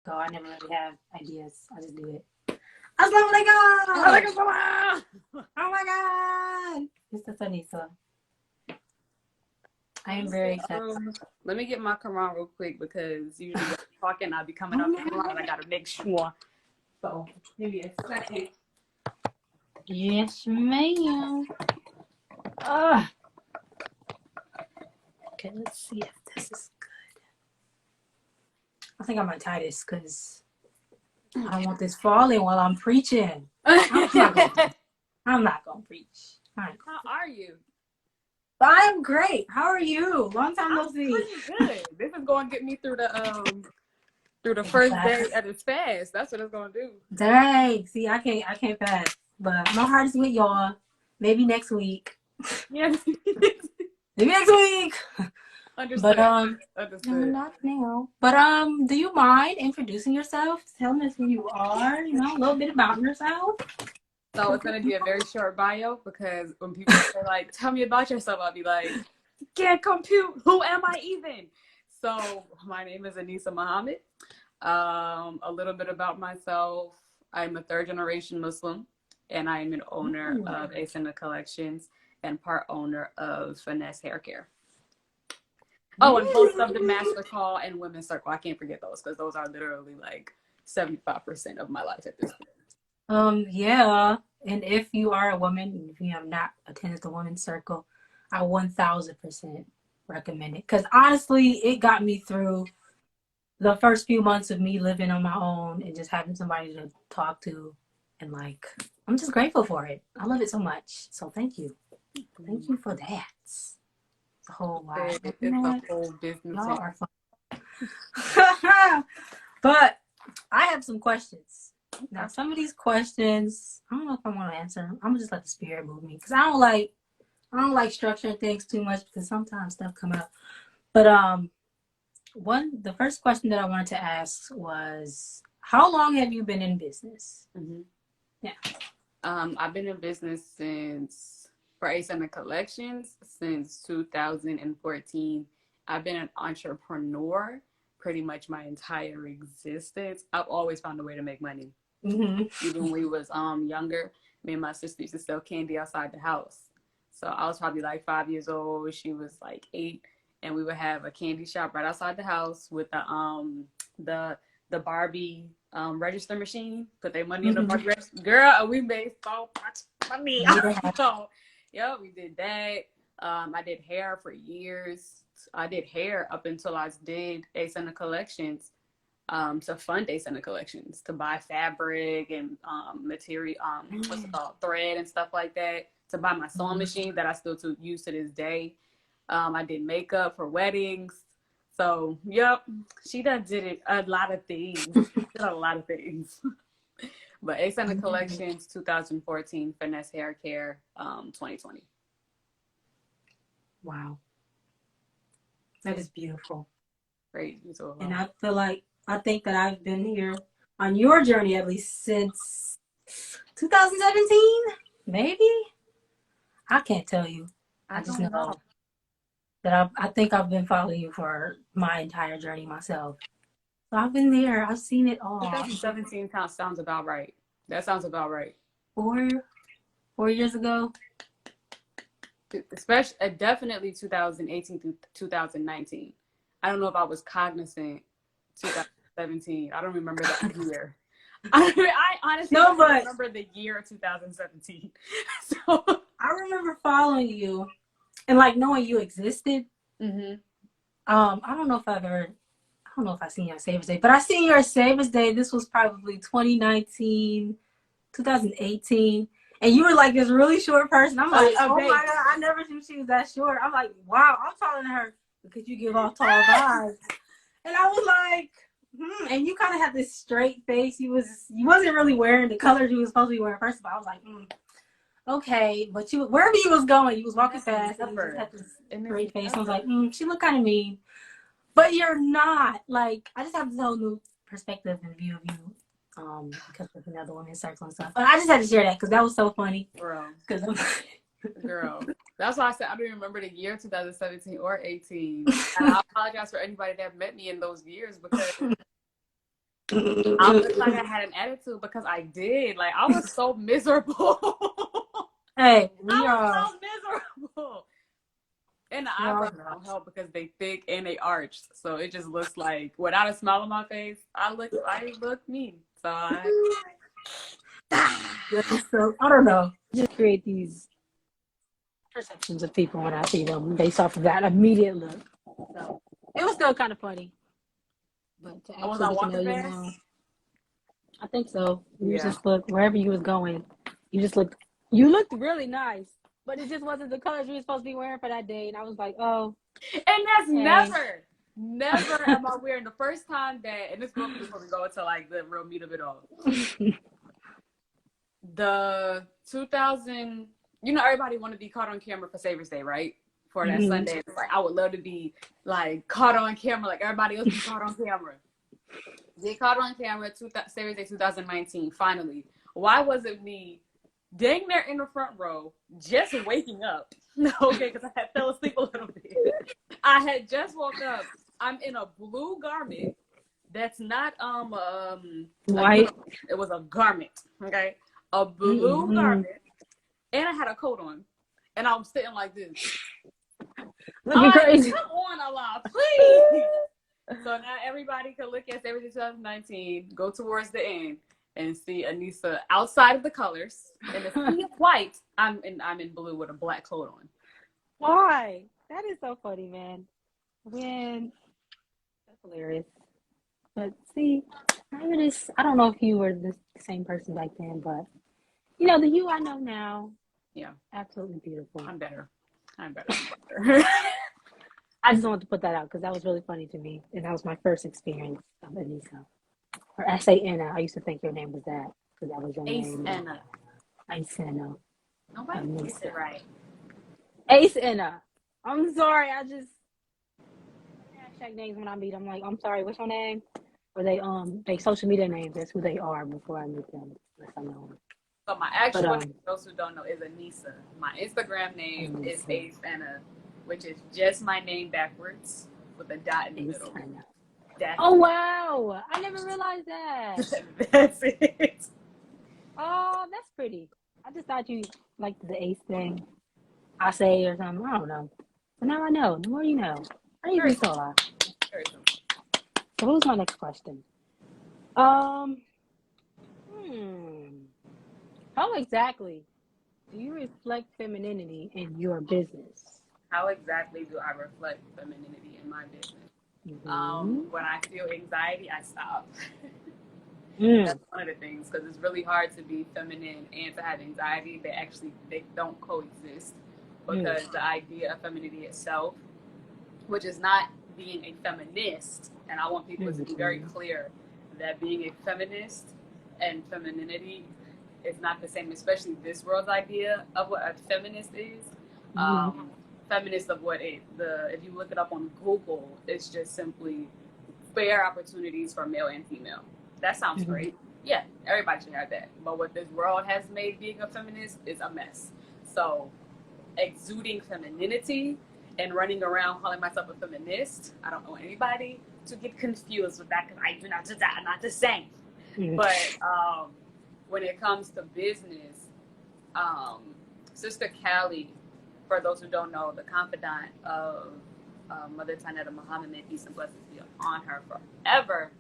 So I never really have ideas. I just do it. Assalamualaikum! Oh my god! Mr. Aneesa. I am very excited. Let me get my Quran real quick because usually when I'm talking, I'll be coming up the Quran and I gotta make sure. So give me a second. Yes, ma'am. Okay, let's see if this is good. I think I might tie this because I don't want this falling while I'm preaching. I'm not gonna preach. How are you? I'm great. How are you? Long time no see. Pretty good. This is going to get me through the first day of this fast. That's what it's going to do. Dang. See, I can't fast. But my heart is with y'all. Maybe next week. Yeah. Maybe next week. Understood. But not now. But do you mind introducing yourself? Tell us who you are. You know, a little bit about yourself. So it's going to be a very short bio because when people say like, tell me about yourself, I'll be like, can't compute. Who am I even? So my name is Aneesa Muhammad. A little bit about myself. I'm a third generation Muslim and I am an owner of Aneesa Collections and part owner of Finesse Hair Care. Oh, and host of the Master Call and Women's Circle. I can't forget those because those are literally like 75% of my life at this point. Yeah. And if you are a woman, if you have not attended the Women's Circle, I 1000% recommend it. Because honestly, it got me through the first few months of me living on my own and just having somebody to talk to. And like, I'm just grateful for it. I love it so much. So thank you. Thank you for that. It's a whole lot. It's a whole business. Y'all are fun. But I have some questions. Now, some of these questions, I don't know if I want to answer them. I'm gonna just let the spirit move me because I don't like structuring things too much because sometimes stuff come out. But the first question that I wanted to ask was, how long have you been in business? Mm-hmm. Yeah. I've been in business for Aneesa Collections since 2014. I've been an entrepreneur pretty much my entire existence. I've always found a way to make money. Mm-hmm. Even when we was younger, me and my sister used to sell candy outside the house. So I was probably like 5 years old. She was like 8, and we would have a candy shop right outside the house with the Barbie register machine. Put their money in the Barbie register. Girl, we made so much money. So, yeah, we did that. I did hair for years. I did hair up until I did Aneesa Collections. To fund Aneesa Collections, to buy fabric and material, what's it called, thread and stuff like that, to buy my sewing machine that I still use to this day. I did makeup for weddings. So, yep, she done did a lot of things. But Aneesa Collections, 2014, Finesse Hair Care, 2020. Wow. That is beautiful. Great. And I think that I've been here on your journey at least since 2017, maybe. I can't tell you. I just know that I think I've been following you for my entire journey myself. So I've been there. I've seen it all. 2017 sounds about right. That sounds about right. 4 years ago. Especially, definitely 2018 through 2019. I don't know if I was cognizant 2017. I don't remember that year. I honestly don't remember the year 2017. So I remember following you and like knowing you existed. Mm-hmm. I don't know if I seen you on Savers Day, but I seen you at Savers Day. This was probably 2019, 2018. And you were like this really short person. I'm like, oh my God, I never knew she was that short. I'm like, wow, I'm taller than her because you give off tall vibes. And I was like, and you kind of had this straight face. You wasn't really wearing the colors you was supposed to be wearing first of all. I was like, okay. But wherever you was going, you was walking fast. And you just had this straight face. I was like, she looked kind of mean. But you're not. Like, I just have this whole new perspective and view of you. Because of another women's circle and stuff. But I just had to share that because that was so funny. Girl. That's why I said I don't even remember the year 2017 or 18. And I apologize for anybody that met me in those years because I looked like I had an attitude because I did. Like, I was so miserable. Hey, I was so miserable. And the eyebrows don't help because they thick and they arched. So it just looks like, without a smile on my face, I look mean. So so I don't know. Just create these perceptions of people when I see them based off of that immediate look. So it was still kind of funny. But to actually get to know you now, I think so. You just look wherever you was going. You looked really nice, but it just wasn't the colors you were supposed to be wearing for that day. And I was like, oh. And that's never am I wearing the first time that, and this will be before we go into like the real meat of it all. The 2000, everybody want to be caught on camera for Savior's Day, right? For that Sunday. It's like, I would love to be like caught on camera, like everybody else be caught on camera. Get caught on camera, Savior's Day 2019, finally. Why was it me dang there in the front row, just waking up? Okay, because I had fell asleep a little bit. I had just woke up. I'm in a blue garment that's not white. It was a garment, okay? A blue garment, and I had a coat on, and I was sitting like this. Looking crazy. Come on, Allah, please. So now everybody can look at everything 2019, go towards the end, and see Aneesa outside of the colors in a sea of white. I'm in blue with a black coat on. Why? That is so funny, man. That's hilarious. But see, I don't know if you were the same person back then, but the you I know now. Yeah. Absolutely beautiful. I'm better. I just wanted to put that out because that was really funny to me. And that was my first experience of Aneesa. Or I say Anna. I used to think your name was that because that was your name. Ace Anna. Nobody gets it right. Ace Anna. I'm sorry. I just hashtag names when I meet them. Like, I'm sorry. What's your name? Or they social media names. That's who they are before I meet them. Unless I know them. So my actual name, those who don't know, is Aneesa. My Instagram name is Ace Anna, which is just my name backwards with a dot in the middle. Oh wow! I never realized that. That's it. Oh, that's pretty. I just thought you liked the Ace thing. I say or something. I don't know. But now I know. The more you know. I even be so alive. So who's my next question? How exactly do you reflect femininity in your business? How exactly do I reflect femininity in my business? When I feel anxiety, I stop. That's one of the things, because it's really hard to be feminine and to have anxiety. They don't coexist, because the idea of femininity itself, which is not being a feminist, and I want people to be very clear that being a feminist and femininity is not the same, especially this world's idea of what a feminist is. Feminist of if you look it up on Google, it's just simply fair opportunities for male and female. That sounds great. Yeah, everybody should have that. But what this world has made being a feminist is a mess. So exuding femininity and running around calling myself a feminist, I don't want anybody to get confused with that, because I do not do that. I'm not the same. But when it comes to business, Sister Callie, for those who don't know, the confidant of Mother Tanetta Muhammad, may peace and blessings be upon her forever.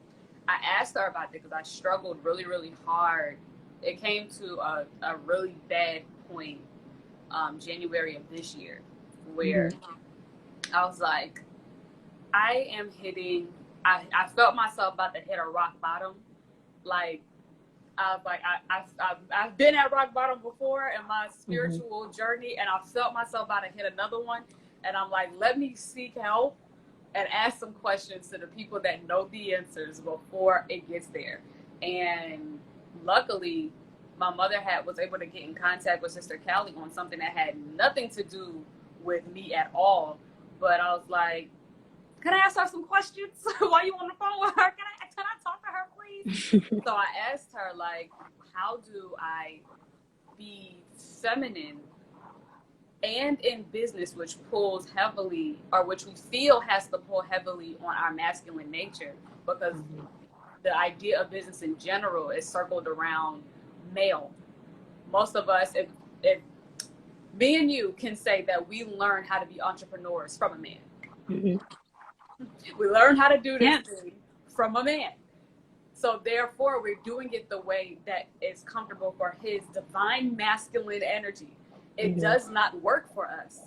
I asked her about it because I struggled really, really hard. It came to a really bad point, January of this year, where I was like, I felt myself about to hit a rock bottom. Like, I was like, I've been at rock bottom before in my spiritual journey, and I felt myself about to hit another one. And I'm like, let me seek help and ask some questions to the people that know the answers before it gets there. And luckily, my mother was able to get in contact with Sister Callie on something that had nothing to do with me at all. But I was like, can I ask her some questions while you on the phone with her? Can I talk to her, please? So I asked her, like, how do I be feminine and in business, which pulls heavily, or which we feel has to pull heavily on our masculine nature? Because the idea of business in general is circled around male. Most of us, if me and you can say that we learn how to be entrepreneurs from a man. Mm-hmm. We learn how to do this thing from a man. So therefore, we're doing it the way that is comfortable for his divine masculine energy. It does not work for us.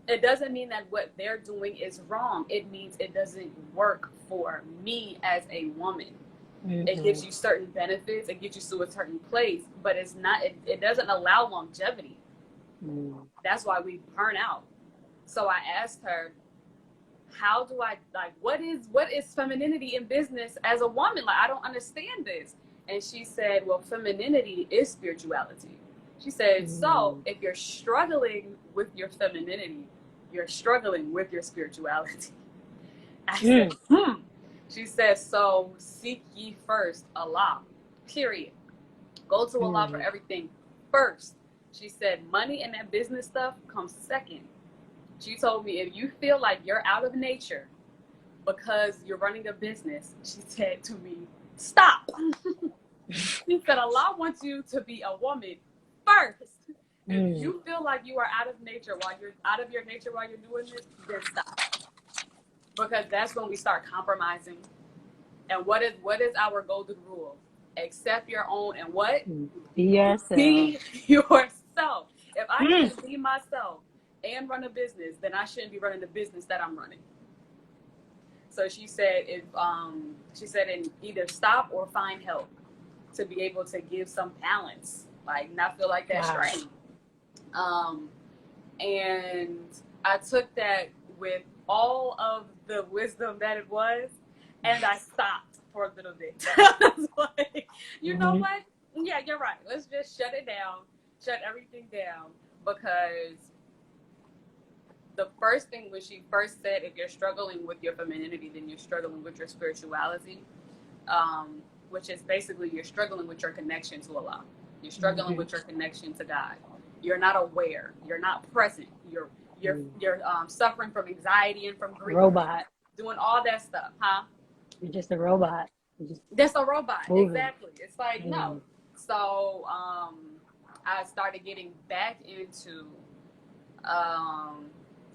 It doesn't mean that what they're doing is wrong. It means it doesn't work for me as a woman. It gives you certain benefits. It gets you to a certain place, but it's not. It doesn't allow longevity. That's why we burn out. So I asked her, how do I, like, what is femininity in business as a woman? Like, I don't understand this. And she said, well, femininity is spirituality. She said, so if you're struggling with your femininity, you're struggling with your spirituality. I said, She said, so seek ye first Allah, period. Go to Allah for everything first. She said, money and that business stuff comes second. She told me, if you feel like you're out of nature because you're running a business, she said to me, stop. She said, Allah wants you to be a woman first. If you feel like you are out of nature while you're out of your nature while you're doing this, then stop. Because that's when we start compromising. And what is our golden rule? Accept your own and what? Be yourself. Be yourself. If I can't be myself and run a business, then I shouldn't be running the business that I'm running. So she said, and either stop or find help to be able to give some balance, like not feel like that strain. And I took that with all of the wisdom that it was, and I stopped for a little bit. I was like, you know what? Yeah, you're right. Let's just shut it down, shut everything down, because the first thing when she first said, if you're struggling with your femininity, then you're struggling with your spirituality, which is basically you're struggling with your connection to Allah. You're struggling with your connection to God. You're not aware. You're not present. You're suffering from anxiety and from grief. Robot. Doing all that stuff, huh? You're just a robot. That's a robot. Moving. Exactly. It's like, no. So I started getting back into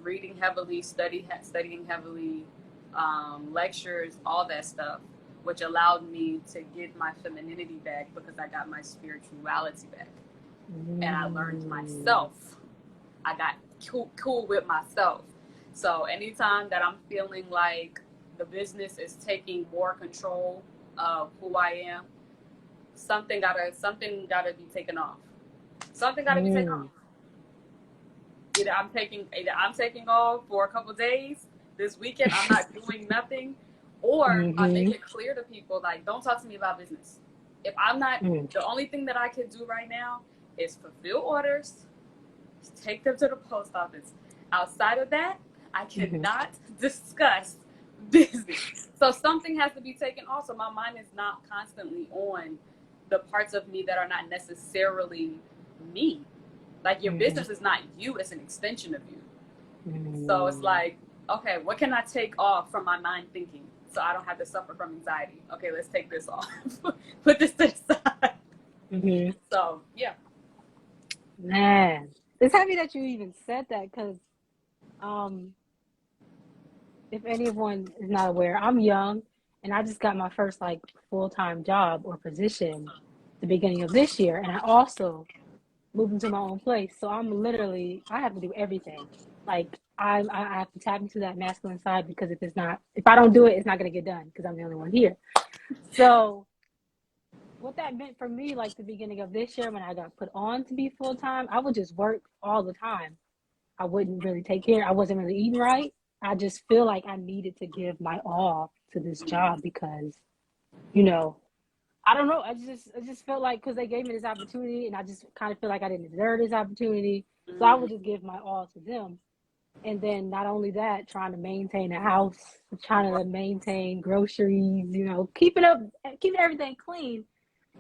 reading heavily, studying heavily, lectures, all that stuff, which allowed me to get my femininity back because I got my spirituality back. And I learned myself. I got cool with myself. So anytime that I'm feeling like the business is taking more control of who I am, something gotta be taken off. Something gotta be taken off. Either I'm taking off for a couple days this weekend. I'm not doing nothing, or I make it clear to people, like, don't talk to me about business. If I'm not, the only thing that I can do right now is fulfill orders, take them to the post office. Outside of that, I cannot discuss business. So something has to be taken off. So my mind is not constantly on the parts of me that are not necessarily me. Like, your business is not you, it's an extension of you. So it's like, okay, what can I take off from my mind thinking so I don't have to suffer from anxiety? Okay, let's take this off. Put this to the side. So, yeah. Man, it's happy that you even said that, because if anyone is not aware, I'm young and I just got my first like full-time job or position at the beginning of this year, and I also moved into my own place. So I have to do everything. Like I have to tap into that masculine side, because if I don't do it, it's not going to get done because I'm the only one here. So what that meant for me, like the beginning of this year when I got put on to be full-time, I would just work all the time. I wouldn't really take care. I wasn't really eating right. I just feel like I needed to give my all to this job because, I don't know. I just felt like, because they gave me this opportunity, and I just kind of feel like I didn't deserve this opportunity. So I would just give my all to them. And then not only that, trying to maintain a house, trying to maintain groceries, keeping everything clean.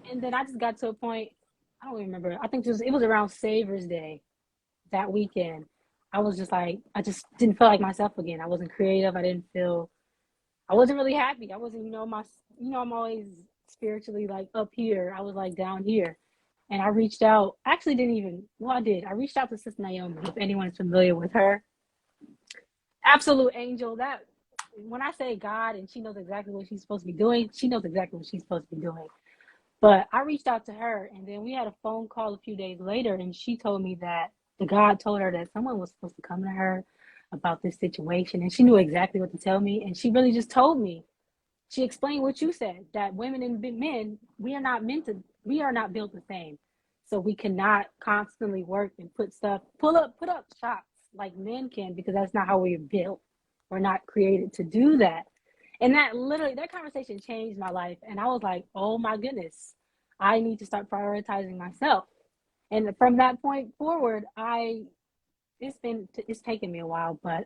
And then I just got to a point, I don't even remember. I think it was around Savers Day that weekend. I was just like, I just didn't feel like myself again. I wasn't creative. I wasn't really happy. I wasn't, I'm always spiritually like up here. I was like down here. And I reached out. I actually didn't even, well, I did. I reached out to Sister Naomi, if anyone's familiar with her. Absolute angel. That, when I say God and she knows exactly what she's supposed to be doing, she knows exactly what she's supposed to be doing. But I reached out to her, and then we had a phone call a few days later, and she told me that the God told her that someone was supposed to come to her about this situation, and she knew exactly what to tell me, and she really just told me. She explained what you said, that women and men, we are not built the same. So we cannot constantly work and put up shots like men can, because that's not how we're built. We're not created to do that. And that conversation changed my life. And I was like, oh my goodness, I need to start prioritizing myself. And from that point forward, it's taken me a while, but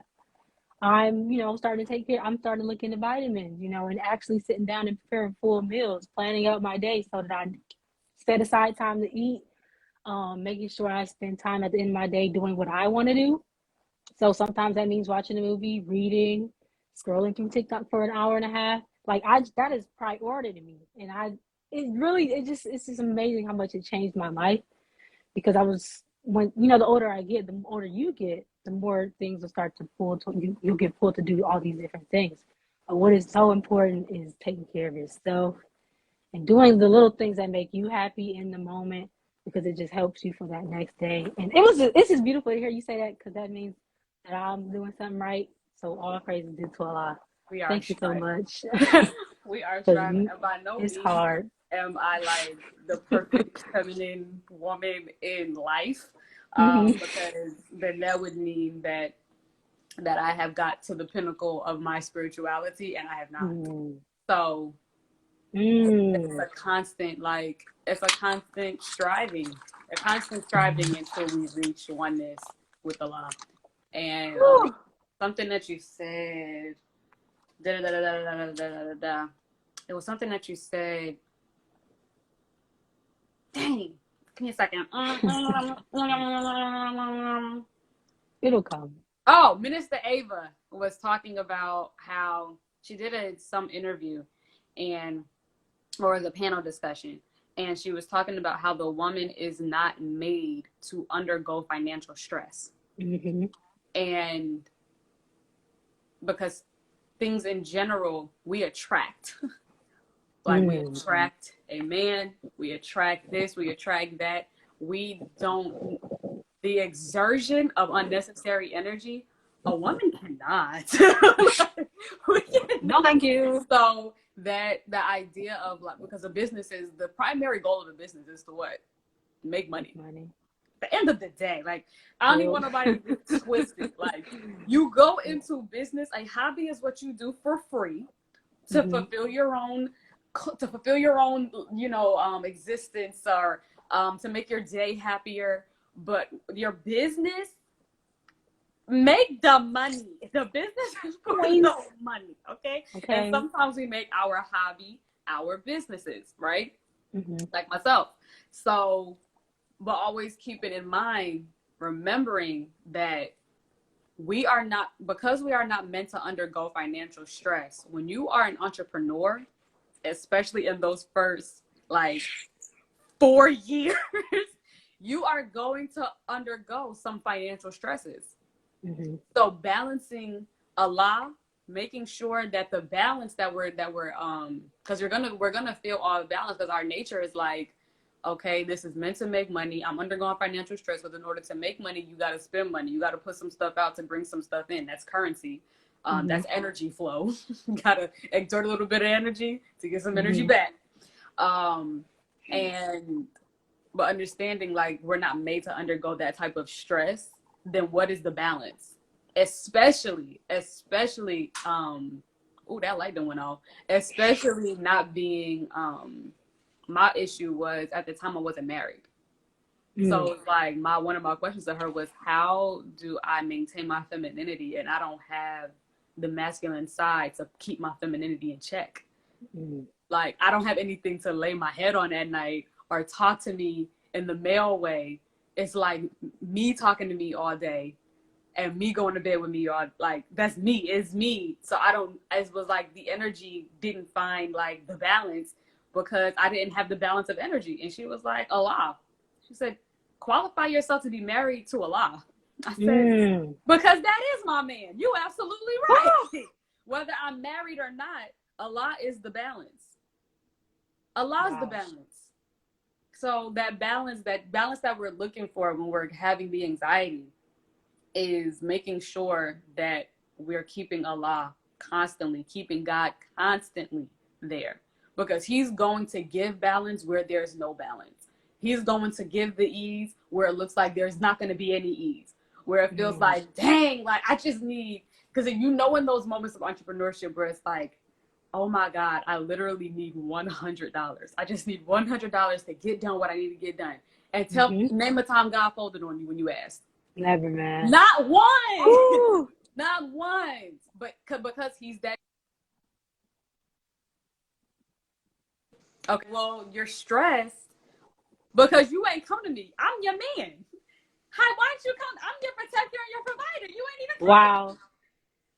I'm, starting to take care. I'm starting to look into vitamins, and actually sitting down and preparing full meals, planning out my day so that I set aside time to eat, making sure I spend time at the end of my day doing what I want to do. So sometimes that means watching a movie, reading, scrolling through TikTok for an hour and a half. That is priority to me. And it's just amazing how much it changed my life, because the older I get, the older you get, the more things will start to you'll get pulled to do all these different things. But what is so important is taking care of yourself and doing the little things that make you happy in the moment, because it just helps you for that next day. And it's just beautiful to hear you say that, because that means that I'm doing something right. So all praises due to Allah. We are Thank you so much. We are striving, and by no it's means hard. am I like the perfect feminine woman in life, Mm-hmm. because then that would mean that I have got to the pinnacle of my spirituality, and I have not. So it's a constant, striving, until we reach oneness with Allah. And something that you said, it was something that you said. Dang, give me a second. It'll come. Oh, Minister Ava was talking about how she did some interview or the panel discussion, and she was talking about how the woman is not made to undergo financial stress. Mm-hmm. And because things in general, we attract. We attract a man, we attract this, we attract that. We don't, the exertion of unnecessary energy, a woman cannot. No, thank you. So that the idea of because a business is, the primary goal of a business is to what? Make money. At the end of the day, I don't even want nobody to get twisted. You go into business, a hobby is what you do for free to fulfill your own existence, or to make your day happier. But your business, make the money. The business is for the money, okay? And sometimes we make our hobby our businesses, right? Like myself. So, but always keep it in mind, remembering that because we are not meant to undergo financial stress. When you are an entrepreneur, especially in those first 4 years, you are going to undergo some financial stresses. So balancing Allah, making sure that the balance that we're because we're gonna feel all the balance, because our nature is okay, this is meant to make money. I'm undergoing financial stress, because in order to make money, you got to spend money. You got to put some stuff out to bring some stuff in. That's currency. That's energy flow. You got to exert a little bit of energy to get some energy back. But understanding we're not made to undergo that type of stress, then what is the balance? Especially, that light done went off. Especially not being, my issue was at the time I wasn't married. So it's one of my questions to her was, how do I maintain my femininity and I don't have the masculine side to keep my femininity in check? I don't have anything to lay my head on at night or talk to me in the male way. It's me talking to me all day, and me going to bed with me, or like that's me, it's me. So I don't, it was like the energy didn't find like the balance because I didn't have the balance of energy. And she was like, Allah. She said, qualify yourself to be married to Allah. I said, because that is my man. You absolutely right. Whether I'm married or not, Allah is the balance. Allah is the balance. So that balance that we're looking for when we're having the anxiety is making sure that we're keeping Allah constantly, keeping God constantly there. Because he's going to give balance where there's no balance. He's going to give the ease where it looks like there's not going to be any ease. Where it feels like, dang, like I just need, because you know in those moments of entrepreneurship where it's like, oh my God, I literally need $100. I just need $100 to get done what I need to get done. And name a time God folded on you when you asked. Never, man. Not one. Not once. But because he's that. Okay, well, you're stressed because you ain't come to me. I'm your man. Hi, why don't you come? I'm your protector and your provider. You ain't even come. Wow.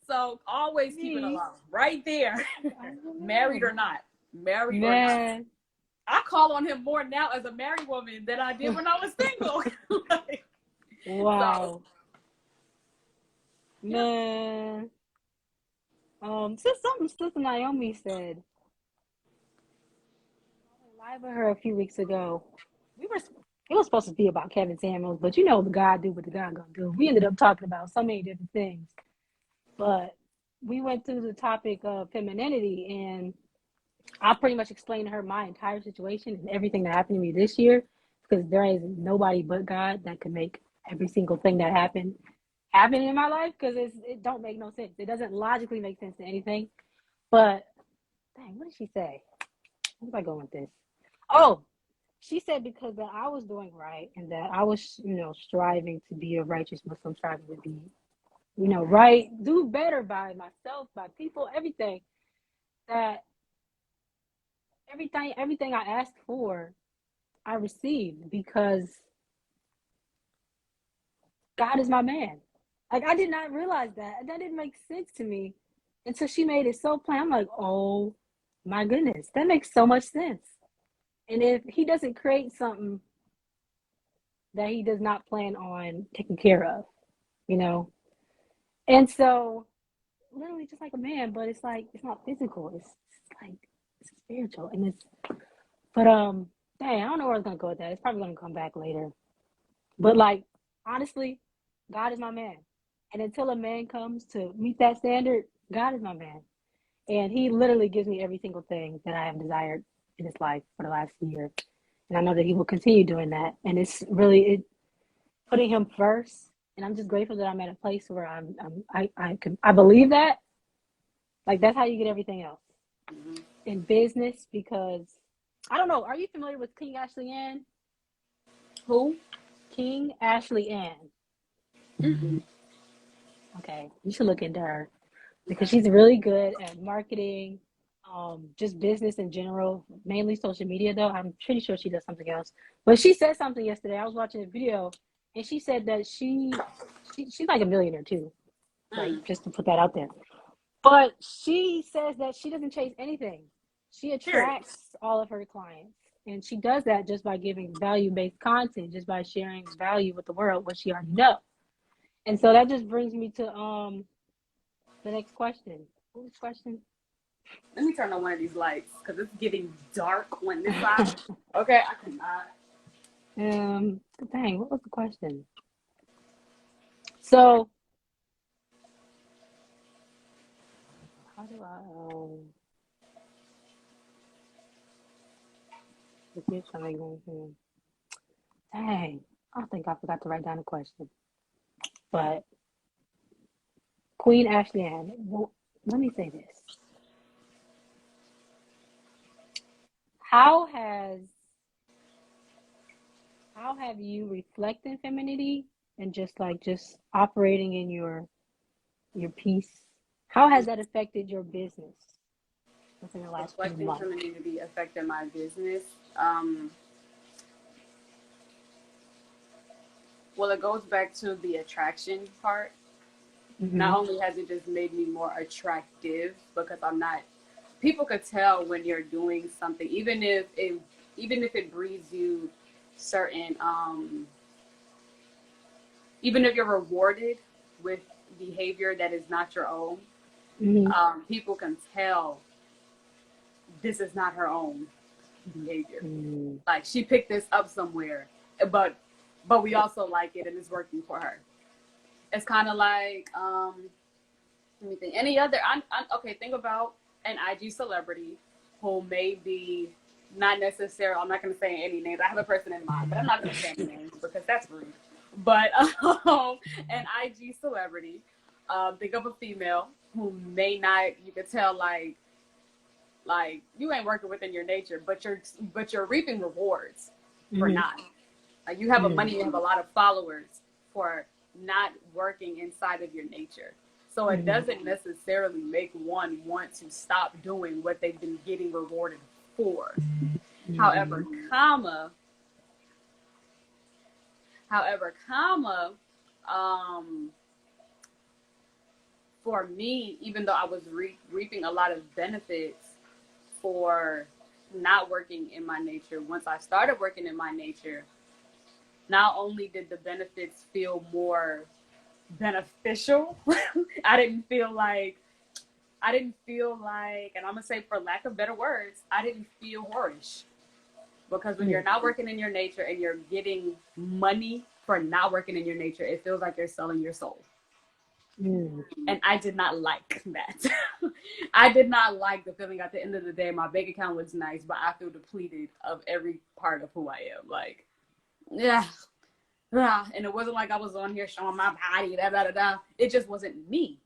So always keep it alive. Right there. Married or not. Married or not. I call on him more now as a married woman than I did when I was single. Like, wow. So, man. Since something Sister Naomi said, I live with her a few weeks ago. It was supposed to be about Kevin Samuels, but you know the God do what the God gonna do. We ended up talking about so many different things, but we went through the topic of femininity, and I pretty much explained to her my entire situation and everything that happened to me this year, because there is nobody but God that can make every single thing that happened happen in my life, because it don't make no sense. It doesn't logically make sense to anything. But dang, what did she say? Where am I going with this? Oh, she said because that I was doing right and that I was, striving to be a righteous Muslim, striving to be, right, do better by myself, by people, everything. That everything I asked for, I received because God is my man. Like, I did not realize that. That didn't make sense to me until she made it so plain. I'm like, oh my goodness, that makes so much sense. And if he doesn't create something that he does not plan on taking care of, And so, literally just like a man, but it's like, it's not physical. It's like, it's spiritual. And but dang, I don't know where I was going to go with that. It's probably going to come back later. But like, honestly, God is my man. And until a man comes to meet that standard, God is my man. And he literally gives me every single thing that I have desired in his life for the last year. And I know that he will continue doing that. And it's really putting him first. And I'm just grateful that I'm at a place where I believe that. Like, that's how you get everything else in business. Because I don't know. Are you familiar with King Ashley Ann? Who? King Ashley Ann. Mm-hmm. Okay, you should look into her because she's really good at marketing, just business in general, mainly social media though. I'm pretty sure she does something else. But she said something yesterday. I was watching a video and she said that she's like a millionaire too. Like, just to put that out there. But she says that she doesn't chase anything. She attracts all of her clients. And she does that just by giving value-based content, just by sharing value with the world, what she already knows. And so that just brings me to the next question. What was the question? Let me turn on one of these lights because it's getting dark on this side. Okay, I cannot. Dang, what was the question? So, how do I dang, I think I forgot to write down a question. But Queen Ashley Ann, well, let me say this. How have you reflected femininity and just operating in your peace? How has that affected your business within the last few months? Reflecting femininity affected my business. Well, it goes back to the attraction part. Mm-hmm. Not only has it just made me more attractive because I'm not, people could tell when you're doing something, even if it breeds you certain, even if you're rewarded with behavior that is not your own, Mm-hmm. people can tell this is not her own behavior. Mm-hmm. Like she picked this up somewhere, but we also like it and it's working for her. It's kind of like, let me think. Any other? Okay. Think about an IG celebrity who may be not necessarily. I'm not going to say any names. I have a person in mind, but I'm not going to say any names because that's rude. But an IG celebrity. Think of a female who may not. You could tell like you ain't working within your nature, but you're reaping rewards for Mm-hmm. not. Like you have a money, you have a lot of followers for not working inside of your nature. So it doesn't necessarily make one want to stop doing what they've been getting rewarded for. Mm-hmm. However, for me, even though I was reaping a lot of benefits for not working in my nature, once I started working in my nature, not only did the benefits feel more beneficial, I didn't feel like, and I'm gonna say for lack of better words, I didn't feel whorish. Because when you're not working in your nature and you're getting money for not working in your nature, it feels like you're selling your soul. Mm-hmm. And I did not like that. I did not like the feeling at the end of the day, my bank account looks nice, but I feel depleted of every part of who I am. Like, yeah. And it wasn't like I was on here showing my body, da da da da. It just wasn't me.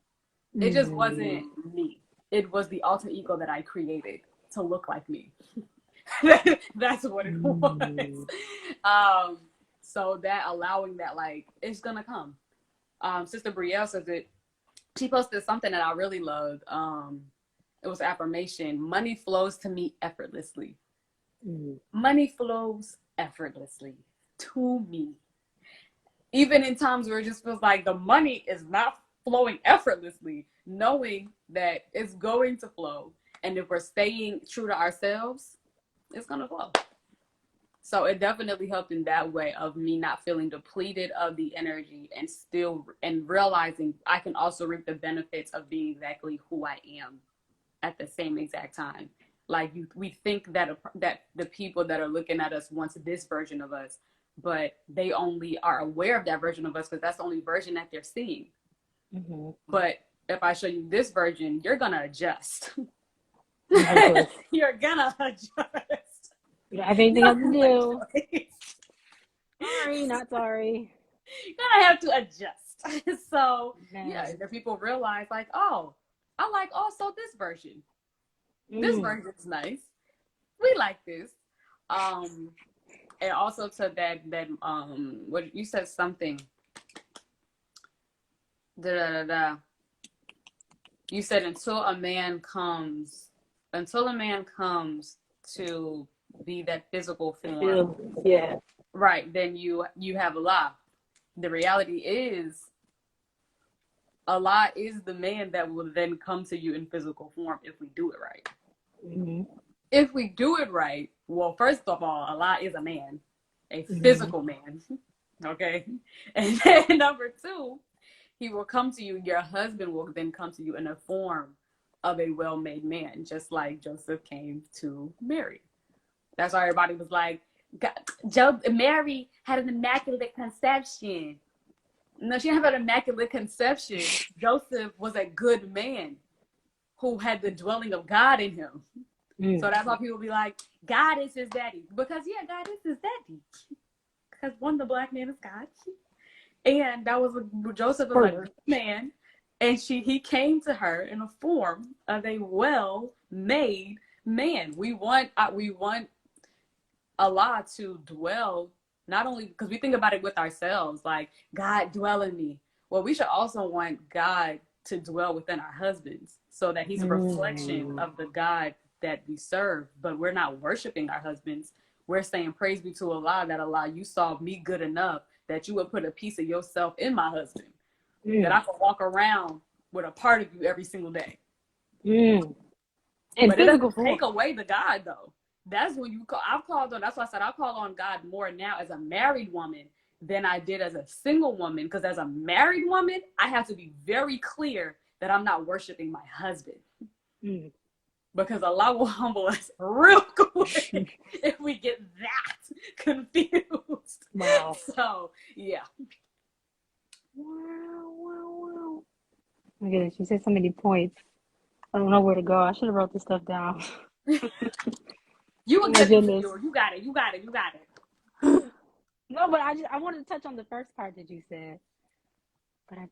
It just wasn't me. It was the alter ego that I created to look like me. That's what it was. So that allowing that, like, it's gonna come. Sister Brielle says it. She posted something that I really loved. It was affirmation. Money flows to me effortlessly. Money flows effortlessly to me. Even in times where it just feels like the money is not flowing effortlessly, knowing that it's going to flow. And if we're staying true to ourselves, it's going to flow. So it definitely helped in that way of me not feeling depleted of the energy and realizing I can also reap the benefits of being exactly who I am at the same exact time. Like we think that the people that are looking at us want this version of us, but they only are aware of that version of us because that's the only version that they're seeing. But if I show you this version, you're gonna adjust. You're gonna adjust. You don't have anything else to do. Sorry, not sorry. You're gonna have to adjust. So yeah, the people realize like, oh, I like also this version. This version is nice. We like this. And also to that what you said something. You said until a man comes to be that physical form. Yeah. Right, then you have Allah. The reality is Allah is the man that will then come to you in physical form if we do it right. If we do it right, well, first of all, Allah is a man, a physical man. Okay? And then number two, he will come to you, your husband will then come to you in a form of a well-made man, just like Joseph came to Mary. That's why everybody was like, Mary had an immaculate conception. No, she didn't have an immaculate conception. Joseph was a good man who had the dwelling of God in him. So that's why people be like, God is his daddy. Because, yeah, God is his daddy. Because one, the black man is God. And that was Joseph was a good man. And he came to her in a form of a well-made man. We want Allah to dwell, not only because we think about it with ourselves, like God dwell in me. Well, we should also want God to dwell within our husbands so that he's a reflection of the God that we serve. But we're not worshiping our husbands. We're saying praise be to Allah, that Allah, you saw me good enough that you would put a piece of yourself in my husband. that I can walk around with a part of you every single day. And but it physical doesn't take away the God, though. That's when you call. I've called on. That's why I said I call on God more now as a married woman than I did as a single woman. Because as a married woman, I have to be very clear that I'm not worshiping my husband. Because Allah will humble us real quick if we get that confused. Wow. So yeah. Wow. My goodness, you said so many points. I don't know where to go. I should have wrote this stuff down. You a good interviewer. You got it. No, but I wanted to touch on the first part that you said, but I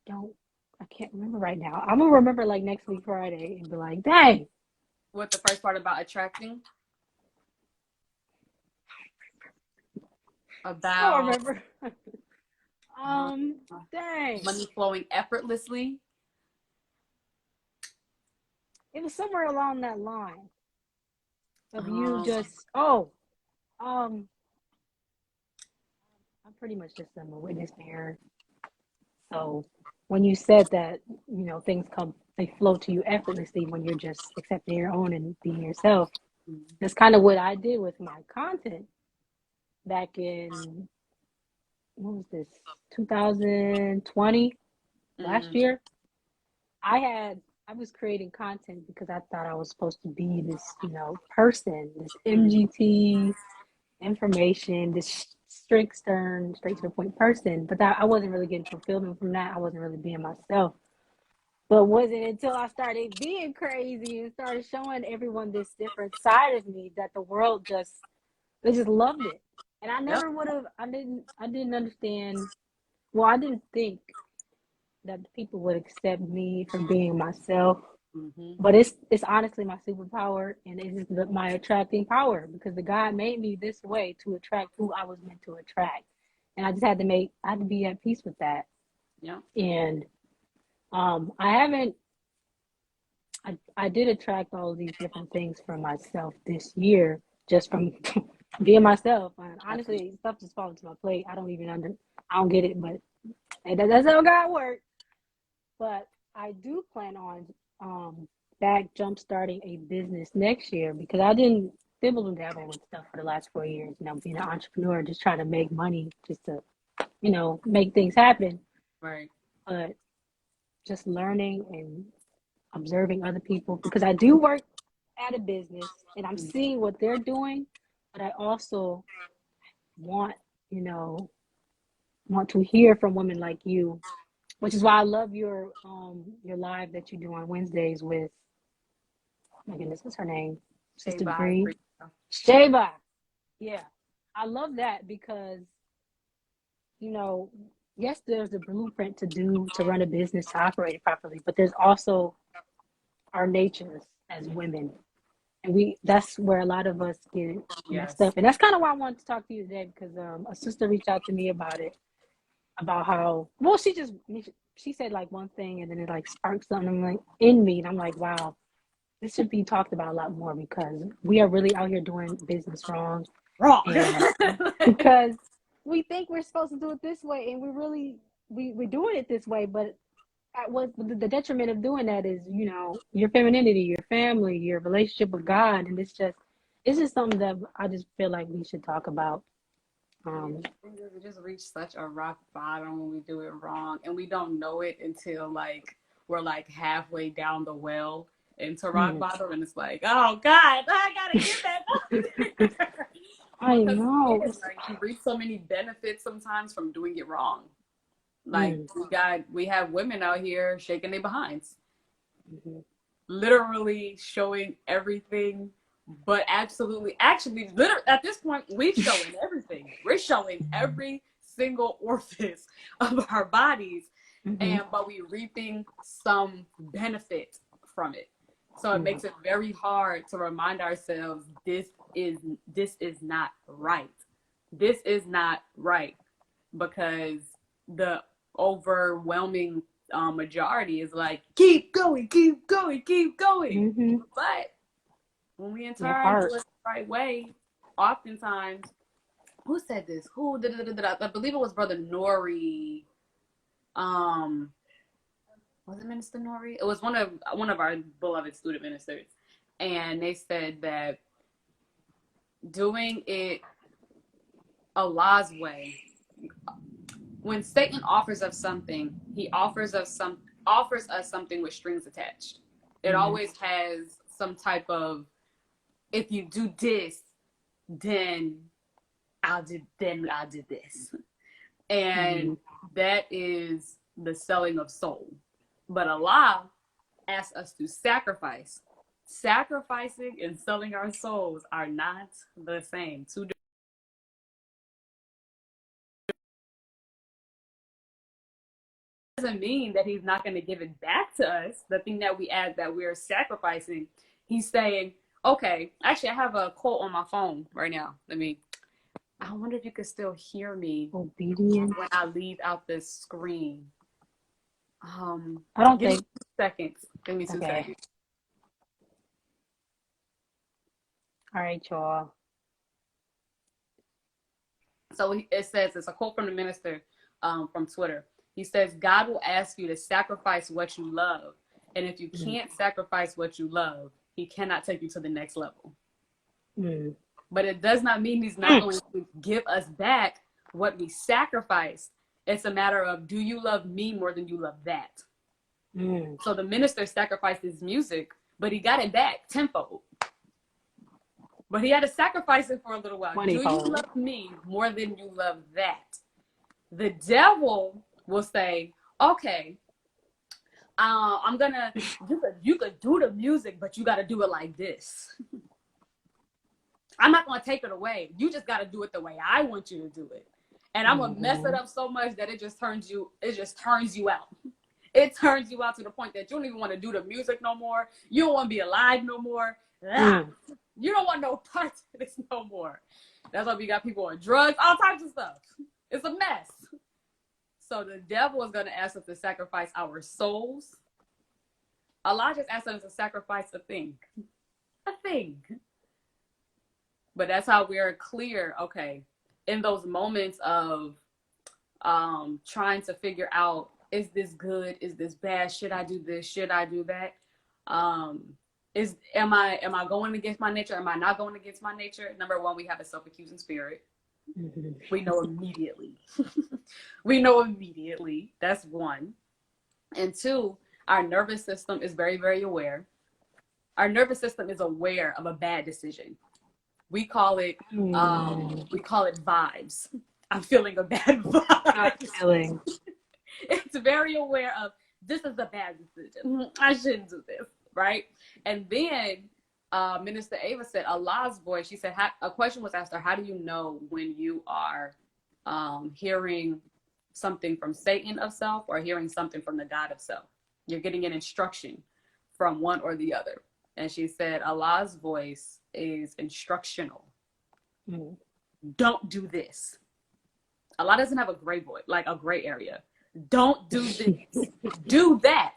can't remember right now. I'm gonna remember like next week Friday and be like, dang. What the first part about attracting? About I remember. Dang. Money flowing effortlessly. It was somewhere along that line of you just I'm pretty much just a witness bearer. So when you said that, things they flow to you effortlessly when you're just accepting your own and being yourself. That's kind of what I did with my content back in, what was this, 2020, last year. I was creating content because I thought I was supposed to be this, person, this MGT information, this straight to the point person. But I wasn't really getting fulfillment from that. I wasn't really being myself. But it wasn't until I started being crazy and started showing everyone this different side of me that the world they just loved it. And I never would have, I didn't understand. Well, I didn't think that people would accept me for being myself. But it's honestly my superpower, and it is my attracting power, because the God made me this way to attract who I was meant to attract. And I just had to be at peace with that. Yeah. And I did attract all of these different things from myself this year, just from being myself. And honestly, stuff just falls to my plate. I don't get it, but that's how God works. But I do plan on back jump starting a business next year, because I didn't dibble and dabble with stuff for the last 4 years. Being an entrepreneur, just trying to make money, just to, make things happen. Right. But just learning and observing other people, because I do work at a business and I'm seeing what they're doing, but I also want to hear from women like you, which is why I love your live that you do on Wednesdays with, oh my goodness, what's her name? Sister Bree. Sheba. Yeah. I love that because, yes, there's a blueprint to run a business, to operate it properly, but there's also our natures as women. And that's where a lot of us get messed up. And that's kind of why I wanted to talk to you today, because a sister reached out to me about it, about how, well, she said like one thing and then it like sparked something like in me. And I'm like, wow, this should be talked about a lot more, because we are really out here doing business wrong. Because we think we're supposed to do it this way, and we're doing it this way, but what the detriment of doing that is, your femininity, your family, your relationship with God. And it's just something that I just feel like we should talk about. We just reach such a rock bottom when we do it wrong, and we don't know it until like we're like halfway down the well into rock bottom, and it's like, oh God, I gotta get that. I know. You reap so many benefits sometimes from doing it wrong. Like we have women out here shaking their behinds, literally showing everything. But actually, literally, at this point, we're showing everything. We're showing every single orifice of our bodies, but we're reaping some benefit from it. So it makes it very hard to remind ourselves this is not right. This is not right, because the overwhelming majority is like, keep going. But when we in turn do it the right way, oftentimes, who said this? I believe it was Brother Nori. was it Minister Nori? It was one of our beloved student ministers, and they said that doing it Allah's way, when Satan offers us something, he offers us something with strings attached. It always has some type of, if you do this, then I'll do this. And that is the selling of soul. But Allah asks us to sacrifice. Sacrificing and selling our souls are not the same. Two doesn't mean that he's not going to give it back to us. The thing that we add that we're sacrificing, he's saying, okay, actually I have a quote on my phone right now. I wonder if you can still hear me Obedience. when I leave out this screen. I don't give think. Me 2 seconds. Give me 2 seconds. All right, y'all. So it says, it's a quote from the minister from Twitter. He says, God will ask you to sacrifice what you love. And if you can't sacrifice what you love, he cannot take you to the next level. But it does not mean he's not going to give us back what we sacrificed. It's a matter of, do you love me more than you love that? So the minister sacrificed his music, but he got it back tenfold. But he had to sacrifice it for a little while. 20-fold. Do you love me more than you love that? The devil will say, okay, you could do the music, but you got to do it like this. I'm not going to take it away. You just got to do it the way I want you to do it. And I'm going to mess it up so much that it just turns you out. It turns you out to the point that you don't even want to do the music no more. You don't want to be alive no more. You don't want no parts of this no more. That's why we got people on drugs, all types of stuff. It's a mess. So the devil is going to ask us to sacrifice our souls. Allah just asked us to sacrifice a thing. A thing. But that's how we're clear, okay, in those moments of trying to figure out, is this good? Is this bad? Should I do this? Should I do that? Am I going against my nature? Am I not going against my nature? Number one, we have a self-accusing spirit. We know immediately. We know immediately. That's one. And two, our nervous system is very, very aware. Our nervous system is aware of a bad decision. We call it vibes. I'm feeling a bad vibe. It's very aware of, this is a bad decision. I shouldn't do this, right? And then Minister Ava said, Allah's voice, she said, a question was asked her, how do you know when you are hearing something from Satan of self or hearing something from the God of self? You're getting an instruction from one or the other. And she said, Allah's voice is instructional. Don't do this. Allah doesn't have a gray voice, like a gray area. Don't do this. Do that.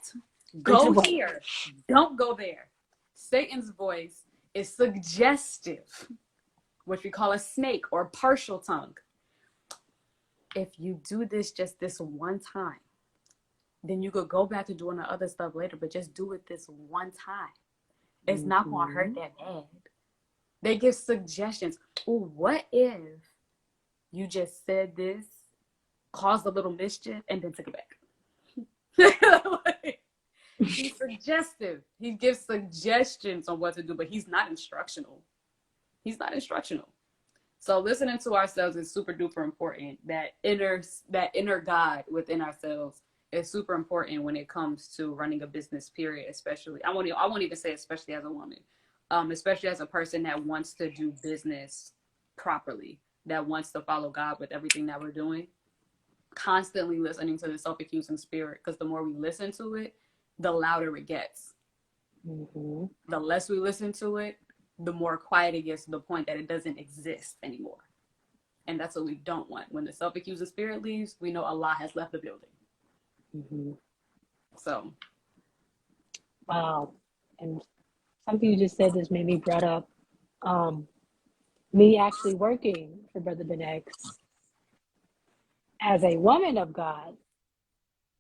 Go here. Don't go there. Satan's voice is suggestive, which we call a snake or partial tongue. If you do this just this one time, then you could go back to doing the other stuff later, but just do it this one time. It's not going to hurt that bad. They give suggestions. Oh, what if you just said this, caused a little mischief, and then took it back? He's suggestive. He gives suggestions on what to do, but he's not instructional. He's not instructional. So listening to ourselves is super duper important. That inner God within ourselves is super important when it comes to running a business, period. Especially, I won't even say especially as a woman, especially as a person that wants to do business properly, that wants to follow God with everything that we're doing. Constantly listening to the self-accusing spirit, because the more we listen to it, the louder it gets. The less we listen to it, the more quiet it gets, to the point that it doesn't exist anymore. And that's what we don't want. When the self-accusing spirit leaves, we know Allah has left the building. So. Wow. And something you just said just made me brought up me actually working for Brother Ben X as a woman of God.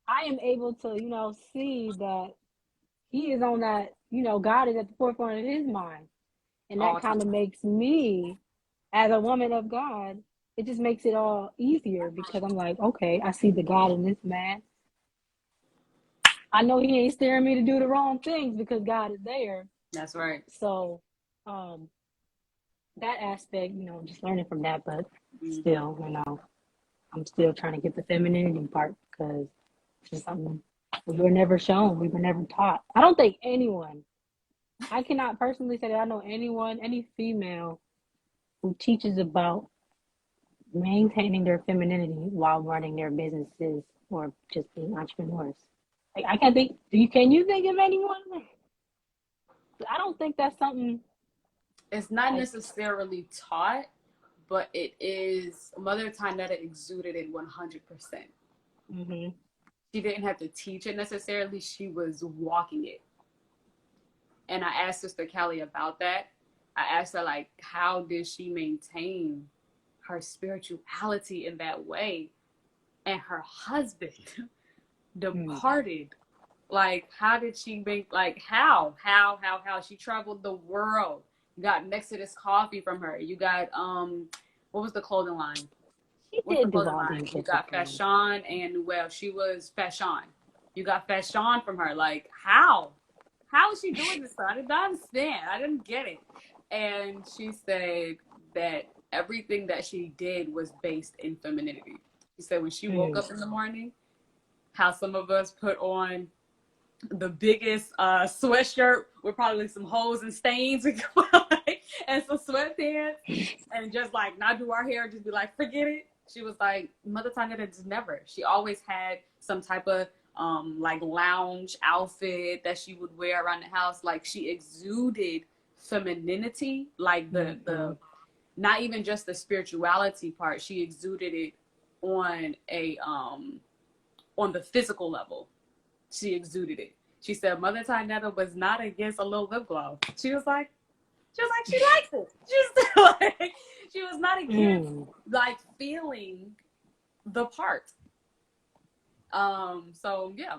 I am able to, see that he is on that, God is at the forefront of his mind. And that all the kind of time. makes me, as a woman of God, it just makes it all easier because I'm like, okay, I see the God in this man. I know he ain't steering me to do the wrong things because God is there. That's right. So, um, that aspect, just learning from that, but Mm-hmm. still, I'm still trying to get the femininity part because it's just something we were never shown, we were never taught. I don't think anyone, I cannot personally say that I know anyone, any female who teaches about maintaining their femininity while running their businesses or just being entrepreneurs. Like, I can't think. Can you think of anyone? I don't think that's something It's not like. necessarily taught, but it is. Mother Tanetta exuded it 100%. Mm-hmm. She didn't have to teach it necessarily. She was walking it. And I asked Sister Kelly about that. I asked her, like, how did she maintain her spirituality in that way? And her husband departed. Like, how did she make, like, how? She traveled the world. You got Exodus coffee from her. You got, what was the clothing line? She What's the did do clothing all line? these You different got things. Fashion and, well, she was Fashion. You got Fashion from her. Like, how? How is she doing this? I didn't understand. I didn't get it. And she said that everything that she did was based in femininity. She said when she woke Mm. up in the morning, how some of us put on the biggest sweatshirt with probably some holes and stains and some sweatpants and just like not do our hair, just be like, forget it. She was like, Mother Tanya just never. She always had some type of like lounge outfit that she would wear around the house. Like she exuded femininity, like Mm-hmm. the not even just the spirituality part. She exuded it on the physical level. She exuded it. She said Mother Tynetta was not against a little lip gloss. She likes it. She was not against Mm. like feeling the part. So yeah,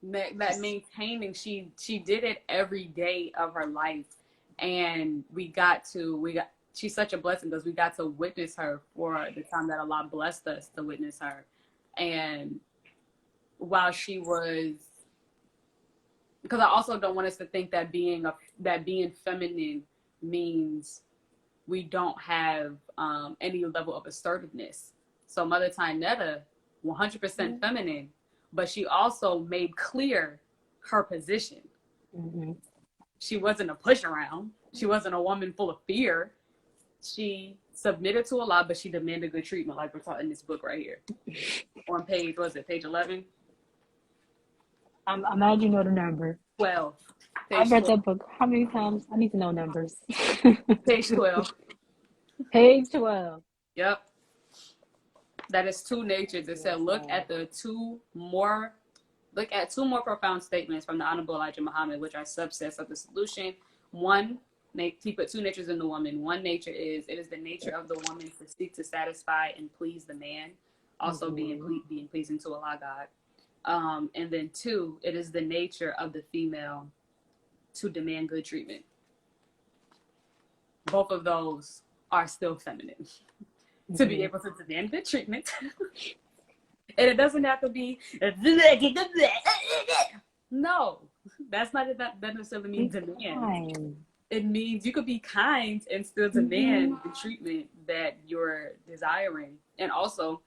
that maintaining, she did it every day of her life, and she's such a blessing because we got to witness her for the time that Allah blessed us to witness her, and while she was, because I also don't want us to think that being feminine means we don't have any level of assertiveness. So Mother Tynetta, 100% feminine, but she also made clear her position. Mm-hmm. She wasn't a push around. She wasn't a woman full of fear. She submitted to Allah, but she demanded good treatment, like we're taught in this book right here. On page, was it page 11? I'm glad you know the number. 12. I've Page read 12. that book how many times? I need to know numbers. Page 12. Page 12. Yep. That is two natures. It said, look at two more profound statements from the Honorable Elijah Muhammad, which are subsets of the solution. One, he put two natures in the woman. One nature is, it is the nature of the woman to seek to satisfy and please the man, also Mm-hmm. being pleasing to Allah God. And then two, it is the nature of the female to demand good treatment. Both of those are still feminine. To be able to demand good treatment. And it doesn't have to be no. That's not that necessarily means demand. Fine. It means you could be kind and still demand the treatment that you're desiring. And also,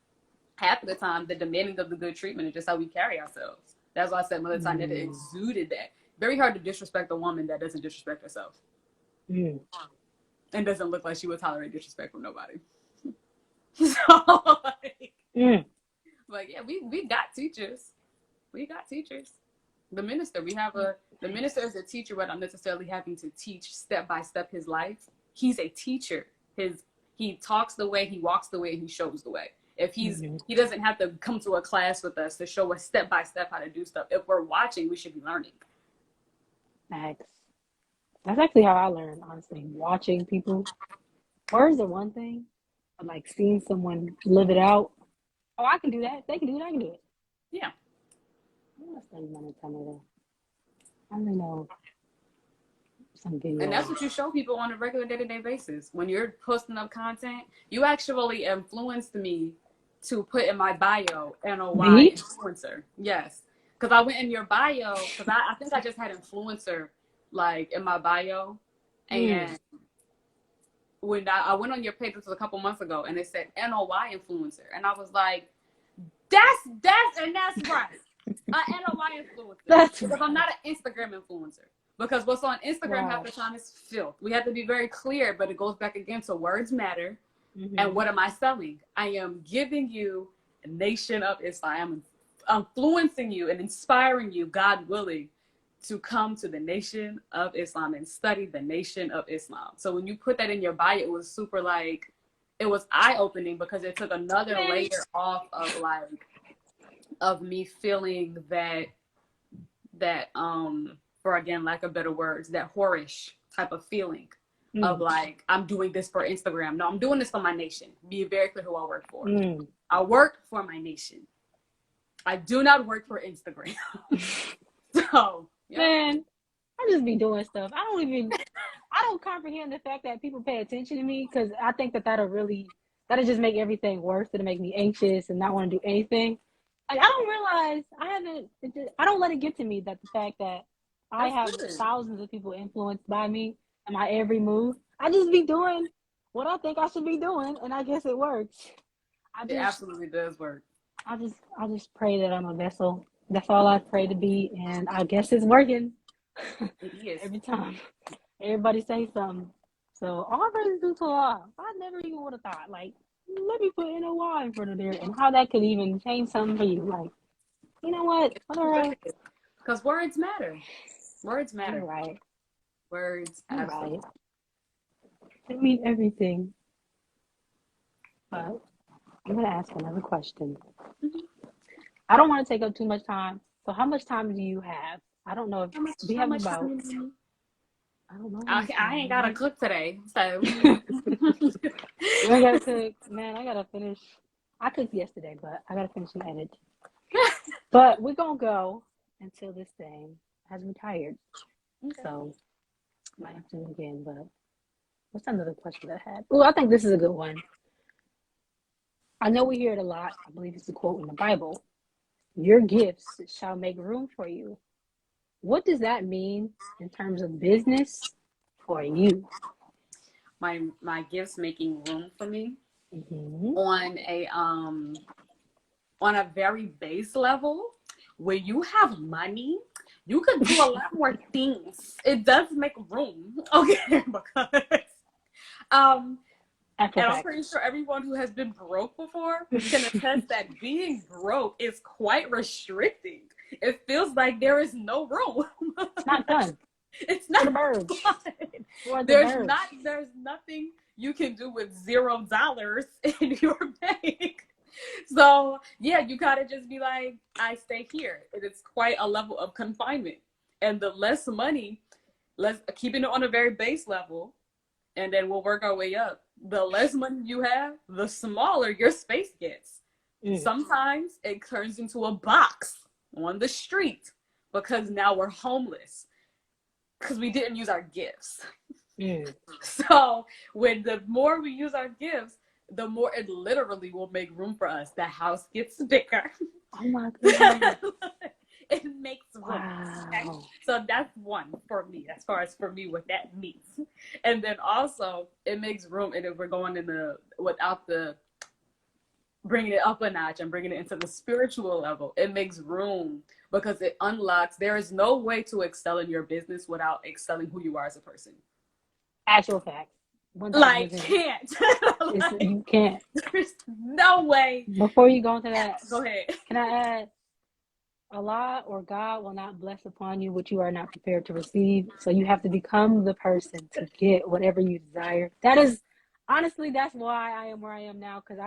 half of the time, the demanding of the good treatment is just how we carry ourselves. That's why I said Mother Tynetta exuded that. Very hard to disrespect a woman that doesn't disrespect herself. Mm. And doesn't look like she would tolerate disrespect from nobody. So, like yeah, we got teachers. We got teachers. The minister, the minister is a teacher without necessarily having to teach step by step his life. He's a teacher. He talks the way, he walks the way, he shows the way. If he doesn't have to come to a class with us to show us step by step how to do stuff. If we're watching, we should be learning. Facts. That's actually how I learned, honestly. Watching people. Words are one thing, but like seeing someone live it out. Oh, I can do that. They can do it. I can do it. Yeah. What else do you want to tell me? I don't know. Some videos. And that's what you show people on a regular day-to-day basis. When you're posting up content, you actually influenced me to put in my bio NOY influencer. Yes. Because I went in your bio, because I think I just had influencer like in my bio. And when I went on your page, this was a couple months ago, and it said NOY influencer. And I was like, that's right. An NOY influencer. Because I'm not an Instagram influencer. Because what's on Instagram half the time is filth. We have to be very clear, but it goes back again to words matter. And what am I selling? I am giving you a nation of Islam. I'm influencing you and inspiring you, God willing, to come to the nation of Islam and study the nation of Islam. So when you put that in your bio, it was super like, it was eye-opening because it took another layer off of like, of me feeling that for again, lack of better words, that whorish type of feeling of like, I'm doing this for Instagram. No, I'm doing this for my nation. Be very clear who I work for. I work for my nation. I do not work for Instagram. So, yeah. Man, I just be doing stuff. I don't comprehend the fact that people pay attention to me, because I think that'll just make everything worse. It'll make me anxious and not want to do anything. Like, I don't realize I don't let it get to me that the fact that I have thousands of people influenced by me and my every move. I just be doing what I think I should be doing, and I guess it works. It absolutely does work. I just pray that I'm a vessel. That's all I pray to be, and I guess it's working. It is. Every time. Everybody say something. So all praises due to Allah. I never even would have thought, like, let me put NOY in front of there, and how that could even change something for you. Like, you know what? Because words matter. Words matter. You're right. Words absolutely. Right. They mean everything. But I'm going to ask another question. I don't want to take up too much time. So how much time do you have? I don't know if we have about... I don't know. I ain't got to cook today, so... You ain't got to cook. Man, I got to finish. I cooked yesterday, but I got to finish some edit. But we're going to go until this thing has retired. Okay. So, I might have to do it again, but what's another question that I had? Oh, I think this is a good one. I know we hear it a lot. I believe it's a quote in the Bible. Your gifts shall make room for you. What does that mean in terms of business for you? My gifts making room for me on a very base level. Where you have money, you could do a lot more things. It does make room, okay? Because and I'm pretty sure everyone who has been broke before can attest that being broke is quite restricting. It feels like there is no room. It's not fun. It's not fun. There's nothing you can do with $0 in your bank. So yeah, you gotta just be like, I stay here. It's quite a level of confinement. And the less money, keeping it on a very base level, and then we'll work our way up. The less money you have, the smaller your space gets. Sometimes it turns into a box on the street because now we're homeless because we didn't use our gifts. So when the more we use our gifts, the more it literally will make room for us. The house gets bigger. Oh my God. It makes room. Wow. Okay? So that's one for me, as far as for me, what that means. And then also it makes room, and if we're going without the bringing it up a notch and bringing it into the spiritual level, it makes room because it unlocks. There is no way to excel in your business without excelling who you are as a person. Actual fact. Like, can't. You can't. There's no way. Before you go into that, go ahead. Can I add? Allah or God will not bless upon you what you are not prepared to receive. So you have to become the person to get whatever you desire. That is, honestly, that's why I am where I am now, because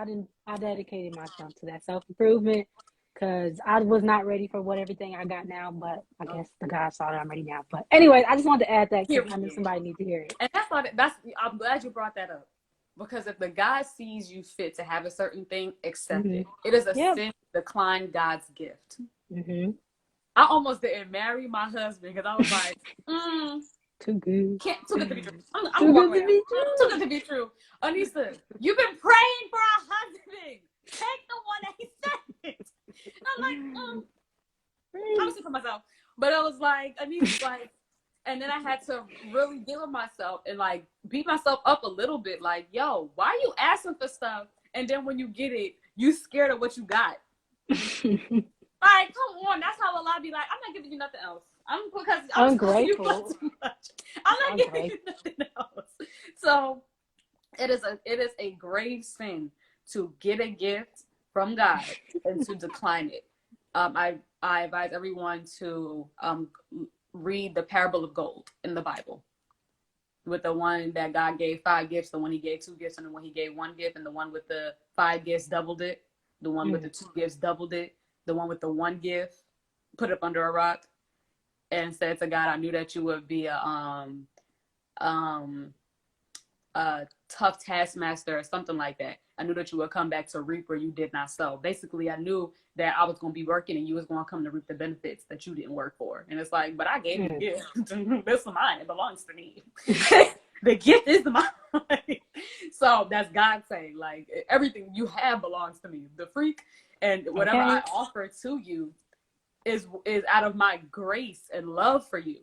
I dedicated myself to that self-improvement, because I was not ready for everything I got now, but I guess the God saw that I'm ready now. But anyway, I just wanted to add that because I knew somebody needs to hear it. And I'm glad you brought that up, because if the God sees you fit to have a certain thing, accept it. It is a sin decline God's gift. Mm-hmm. I almost didn't marry my husband because I was like, too good. Too good to be true. I'm Too walking good to around. be true. Too good to be true. Aneesa, you've been praying for a husband. Take the one that he said. And I'm like, I'm sick of myself. But I was like, Aneesa's like, and then I had to really deal with myself and like beat myself up a little bit. Like, yo, why are you asking for stuff? And then when you get it, you scared of what you got. Like, come on, that's how a lot be like, I'm not giving you nothing else. Because I'm ungrateful. too much. I'm not giving you nothing else. So it is a grave sin to get a gift from God and to decline it. I advise everyone to read the parable of gold in the Bible. With the one that God gave 5 gifts, the one he gave 2 gifts, and the one he gave 1 gift, and the one with the 5 gifts doubled it, the one with the 2 gifts doubled it, the one with the 1 gift put it up under a rock and said to God, I knew that you would be a tough taskmaster or something like that. I knew that you would come back to reap where you did not sow. Basically, I knew that I was going to be working and you was going to come to reap the benefits that you didn't work for. And it's like, but I gave you the gift. This is mine. It belongs to me. The gift is mine. So that's God saying, like, everything you have belongs to me. The freak and whatever I offer to you is out of my grace and love for you.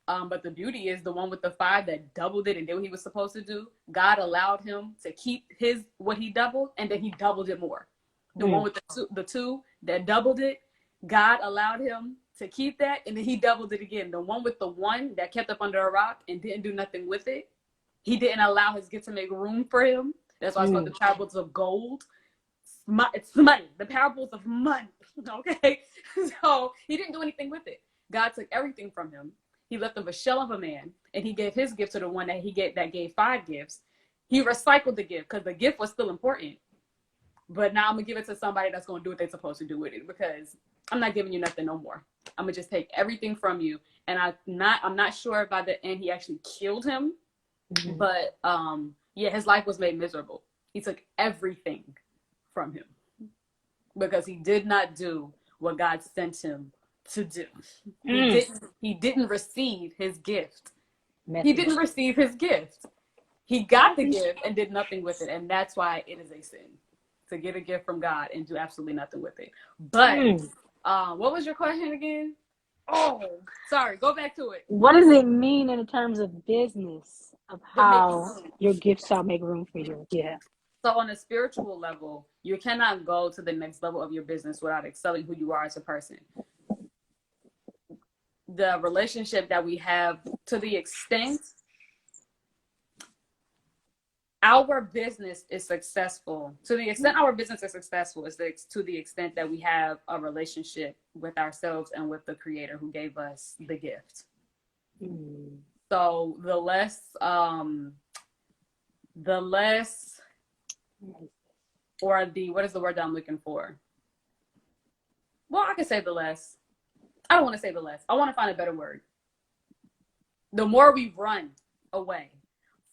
But the beauty is the one with the 5 that doubled it and did what he was supposed to do. God allowed him to keep what he doubled, and then he doubled it more. The one with the 2 that doubled it, God allowed him to keep that, and then he doubled it again. The one with the 1 that kept up under a rock and didn't do nothing with it, he didn't allow his gift to make room for him. That's why it's called the parables of gold. It's money, the parables of money. Okay, so he didn't do anything with it. God took everything from him. He left him a shell of a man, and he gave his gift to the one that gave 5 gifts. He recycled the gift because the gift was still important. But now I'm gonna give it to somebody that's gonna do what they're supposed to do with it, because I'm not giving you nothing no more. I'm gonna just take everything from you. And I'm not sure if by the end he actually killed him, but yeah, his life was made miserable. He took everything from him because he did not do what God sent him to do. He didn't receive his gift. He didn't receive his gift. He got the gift and did nothing with it. And that's why it is a sin to get a gift from God and do absolutely nothing with it. But what was your question again? Oh, sorry. Go back to it. What does it mean in terms of business of how your gifts shall make room for you? Yeah. So on a spiritual level, you cannot go to the next level of your business without excelling who you are as a person. The relationship that we have, to the extent our business is successful, to the extent our business is successful is to the extent that we have a relationship with ourselves and with the creator who gave us the gift. So the less or the, what is the word that I'm looking for? Well, I could say the less. I don't want to say the less. I want to find a better word. The more we run away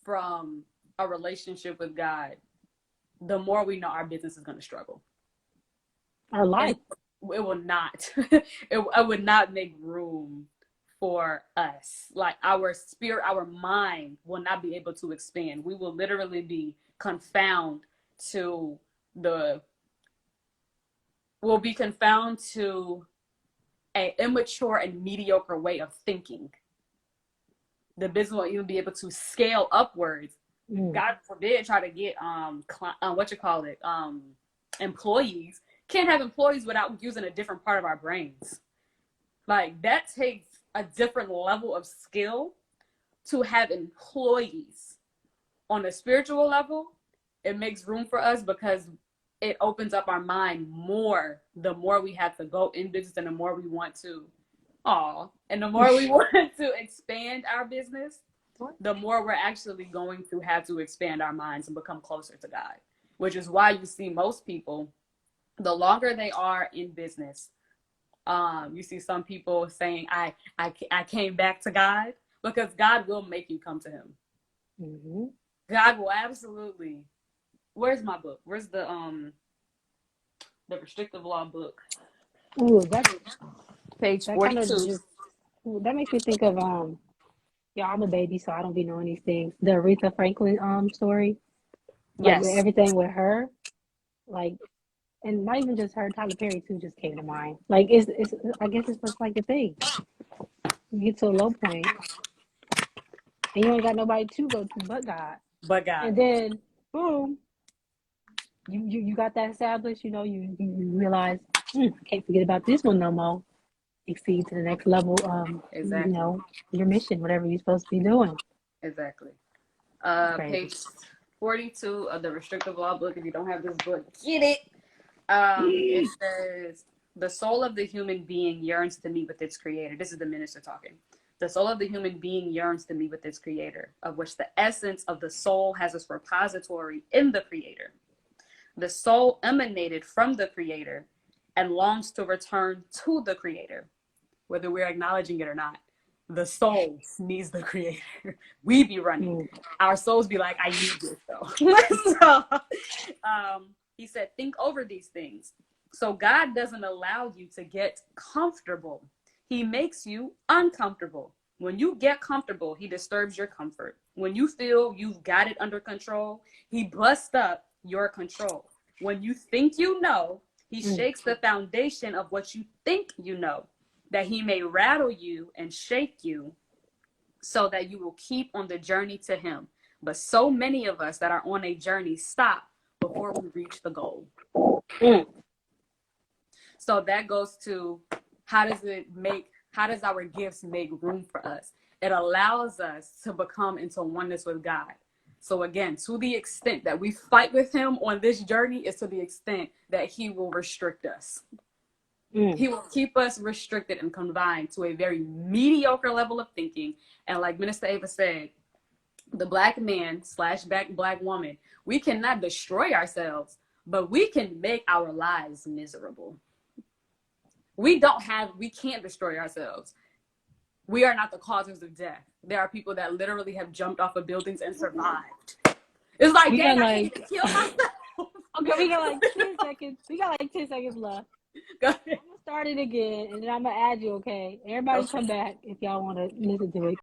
from a relationship with God, the more we know our business is going to struggle. Our life. It will not. It would not make room for us. Like our spirit, our mind will not be able to expand. We will literally be confounded to an immature and mediocre way of thinking. The business won't even be able to scale upwards. God forbid, try to get employees. Can't have employees without using a different part of our brains. Like that takes a different level of skill to have employees. On a spiritual level, it makes room for us because it opens up our mind more the more we have to go in business and the more we want to and the more we want to expand our business, the more we're actually going to have to expand our minds and become closer to God. Which is why you see most people, the longer they are in business, you see some people saying, I came back to God, because God will make you come to him. God will absolutely. Where's my book? Where's the The restrictive law book. Ooh, Page that kind of 42. just that makes me think of yeah, I'm a baby, so I don't be knowing these things. The Aretha Franklin story, like with Yes, everything with her, like, and not even just her, Tyler Perry too just came to mind. Like it's I guess it's just like the thing. You get to a low point, and you ain't got nobody to go to but God, but God. and then boom, you got that established. You know, you realize I can't forget about this one no more. Exceed to the next level. You Exactly. know, your mission, whatever you're supposed to be doing. Exactly. It's crazy. Page 42 of the restrictive law book. If you don't have this book, get it. It says, the soul of the human being yearns to meet with its creator. This is the minister talking. The soul of the human being yearns to meet with its creator, of which the essence of the soul has its repository in the creator. The soul emanated from the creator and longs to return to the creator, whether we're acknowledging it or not. The soul needs the creator. We be running. Our souls be like, I need this though. So, he said, think over these things. So God doesn't allow you to get comfortable. He makes you uncomfortable. When you get comfortable, he disturbs your comfort. When you feel you've got it under control, he busts up your control. When you think you know, he shakes the foundation of what you think you know, that he may rattle you and shake you so that you will keep on the journey to him. But so many of us that are on a journey stop before we reach the goal. So that goes to how does our gifts make room for us? It allows us to become into oneness with God. So again, to the extent that we fight with him on this journey is to the extent that he will restrict us. He will keep us restricted and confined to a very mediocre level of thinking. And like Minister Ava said, the black man / black woman, we cannot destroy ourselves, but we can make our lives miserable. We can't destroy ourselves. We are not the causes of death. There are people that literally have jumped off of buildings and survived. It's like, dang, I can't even kill myself. Okay, we got like 10 seconds. We got like 10 seconds left. Go ahead. I'm gonna start it again, and then I'm gonna add you. Okay, everybody, come back if y'all want to listen to it.